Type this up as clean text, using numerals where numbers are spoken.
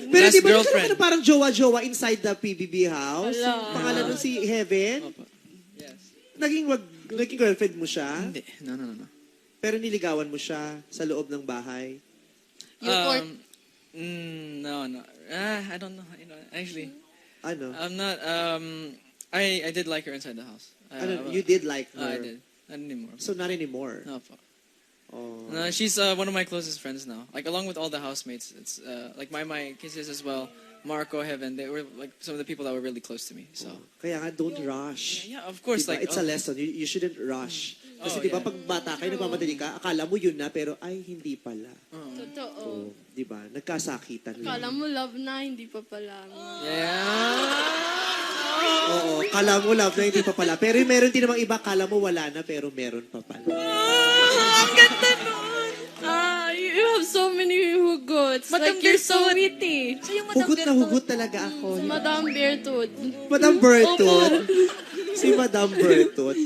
Pero last di ba girlfriend. nagkaroon ka na parang jowa-jowa inside the PBB house? Wala. Pangalan nun si Heaven? Opo. Yes. Naging girlfriend mo siya? Hindi. No. Pero niligawan mo siya sa loob ng bahay? No. I don't know. Actually, Ano? I'm not. I did like her inside the house. You did like her? I did. Not anymore. So not anymore? No, po. Oh. No, she's one of my closest friends now. Like along with all the housemates, it's like my kisses as well. Marco, Heaven, they were like some of the people that were really close to me. So Kaya nga, don't rush. yeah, of course, Diba? like It's a lesson. You shouldn't rush. Kasi diba, yeah. pag bata kayo, nagmamadali ka, akala mo yun na, pero ay, hindi pala. Totoo. Diba? Nagkasakitan lang. Kala mo love na, hindi pa pala. Oo, kala mo love na, hindi pa pala. Pero meron din namang iba, kala mo wala na, pero meron pa pala. Ang ganda nun! You have so many hugots. Madam Like, you're so Bertut. witty. Siya yung Madam Hugot na Bertut. hugot talaga ako. Madam Bertut. Madam Bertut. Si Madam Bertut.